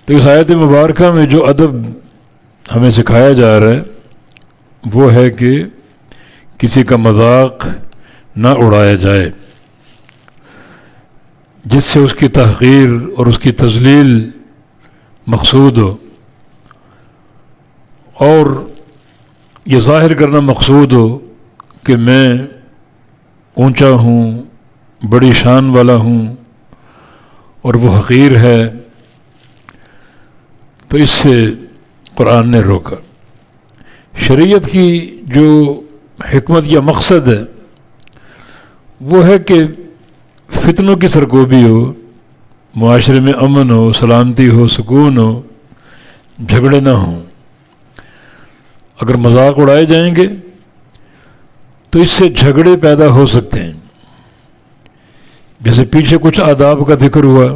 تو اس آیت مبارکہ میں جو ادب ہمیں سکھایا جا رہا ہے وہ ہے کہ کسی کا مذاق نہ اڑایا جائے جس سے اس کی تحقیر اور اس کی تذلیل مقصود ہو، اور یہ ظاہر کرنا مقصود ہو کہ میں اونچا ہوں، بڑی شان والا ہوں اور وہ حقیر ہے، تو اس سے قرآن نے روکا۔ شریعت کی جو حکمت یا مقصد ہے وہ ہے کہ فتنوں کی سرکوبی ہو، معاشرے میں امن ہو، سلامتی ہو، سکون ہو، جھگڑے نہ ہوں۔ اگر مذاق اڑائے جائیں گے تو اس سے جھگڑے پیدا ہو سکتے ہیں، جیسے پیچھے کچھ آداب کا ذکر ہوا،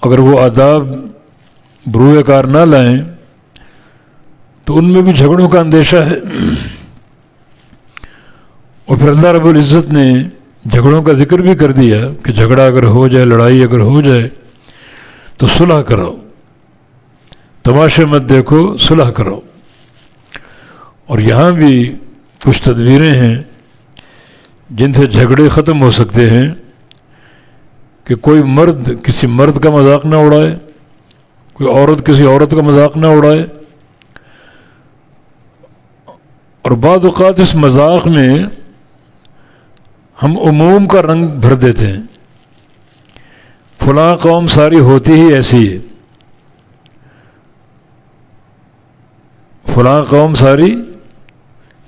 اگر وہ آداب بروئے کار نہ لائیں تو ان میں بھی جھگڑوں کا اندیشہ ہے، اور پھر اللہ رب العزت نے جھگڑوں کا ذکر بھی کر دیا کہ جھگڑا اگر ہو جائے، لڑائی اگر ہو جائے تو صلح کرو، تماشے مت دیکھو، صلح کرو۔ اور یہاں بھی کچھ تدبیریں ہیں جن سے جھگڑے ختم ہو سکتے ہیں، کہ کوئی مرد کسی مرد کا مذاق نہ اڑائے، کوئی عورت کسی عورت کا مذاق نہ اڑائے، اور بعض اوقات اس مذاق میں ہم عموم کا رنگ بھر دیتے ہیں، فلاں قوم ساری ہوتی ہی ایسی ہے، فلاں قوم ساری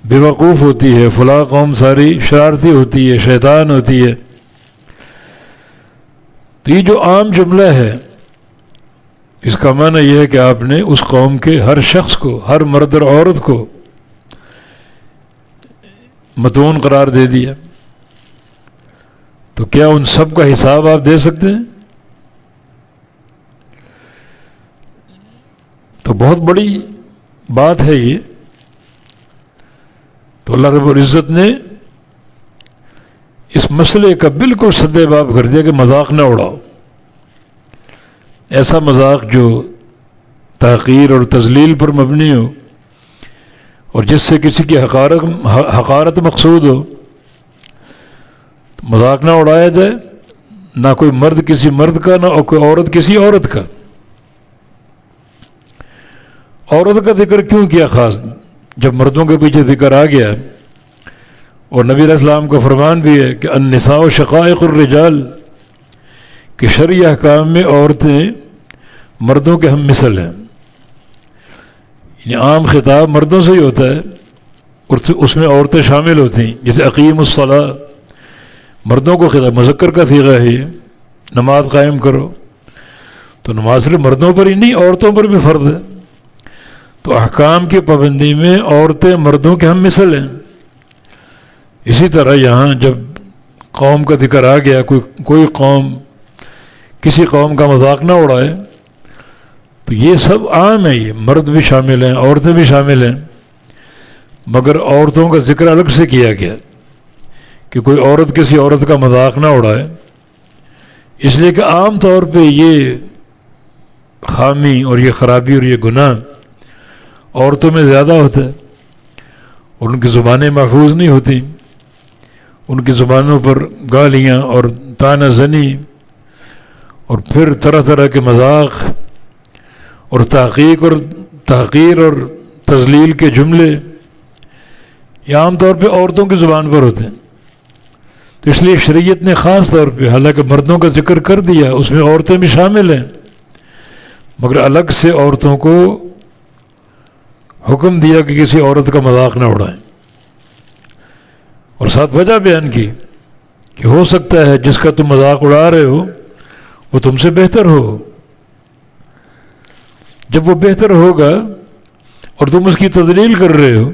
بیوقوف ہوتی ہے، فلاں قوم ساری شرارتی ہوتی ہے، شیطان ہوتی ہے۔ تو یہ جو عام جملہ ہے اس کا معنی یہ ہے کہ آپ نے اس قوم کے ہر شخص کو، ہر مرد اور عورت کو متون قرار دے دیا، تو کیا ان سب کا حساب آپ دے سکتے ہیں؟ تو بہت بڑی بات ہے یہ۔ تو اللہ رب العزت نے اس مسئلے کا بالکل سدے باب کر دیا کہ مذاق نہ اڑاؤ، ایسا مذاق جو تحقیر اور تذلیل پر مبنی ہو اور جس سے کسی کی حقارت مقصود ہو، مذاق نہ اڑایا جائے، نہ کوئی مرد کسی مرد کا، نہ کوئی عورت کسی عورت کا۔ عورت کا ذکر کیوں کیا خاص؟ جب مردوں کے پیچھے ذکر آ گیا، اور نبی علیہ السلام کا فرمان بھی ہے کہ النساء شقائق الرجال، کہ شرعی احکام میں عورتیں مردوں کے ہم مثل ہیں، یعنی عام خطاب مردوں سے ہی ہوتا ہے اور اس میں عورتیں شامل ہوتی ہیں، جیسے اقیم الصلاۃ مردوں کو خطاب، مذکر کا صیغہ ہے یہ، نماز قائم کرو، تو نماز صرف مردوں پر ہی نہیں، عورتوں پر بھی فرض ہے۔ تو احکام کی پابندی میں عورتیں مردوں کے ہم مثل ہیں۔ اسی طرح یہاں جب قوم کا ذکر آ گیا، کوئی قوم کسی قوم کا مذاق نہ اڑائے، تو یہ سب عام ہے، یہ مرد بھی شامل ہیں، عورتیں بھی شامل ہیں، مگر عورتوں کا ذکر الگ سے کیا گیا کہ کوئی عورت کسی عورت کا مذاق نہ اڑائے، اس لیے کہ عام طور پہ یہ خامی اور یہ خرابی اور یہ گناہ عورتوں میں زیادہ ہوتا ہے، اور ان کی زبانیں محفوظ نہیں ہوتی، ان کی زبانوں پر گالیاں اور طعنہ زنی اور پھر طرح طرح کے مذاق اور تحقیر اور تذلیل کے جملے یہ عام طور پہ عورتوں کی زبان پر ہوتے ہیں۔ تو اس لیے شریعت نے خاص طور پہ، حالانکہ مردوں کا ذکر کر دیا، اس میں عورتیں بھی شامل ہیں، مگر الگ سے عورتوں کو حکم دیا کہ کسی عورت کا مذاق نہ اڑائیں، اور ساتھ وجہ بیان کی کہ ہو سکتا ہے جس کا تم مذاق اڑا رہے ہو وہ تم سے بہتر ہو، جب وہ بہتر ہوگا اور تم اس کی تذلیل کر رہے ہو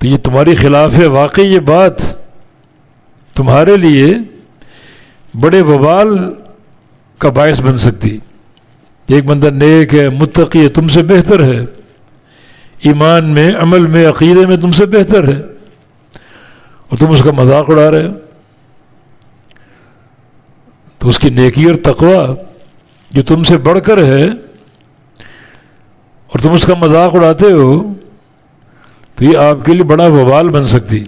تو یہ تمہاری خلاف ہے۔ واقعی یہ بات تمہارے لیے بڑے وبال کا باعث بن سکتی۔ ایک بندہ نیک ہے، متقی ہے، تم سے بہتر ہے، ایمان میں، عمل میں، عقیدے میں تم سے بہتر ہے، اور تم اس کا مذاق اڑا رہے ہو۔ تو اس کی نیکی اور تقوی جو تم سے بڑھ کر ہے اور تم اس کا مذاق اڑاتے ہو تو یہ آپ کے لیے بڑا وبال بن سکتی.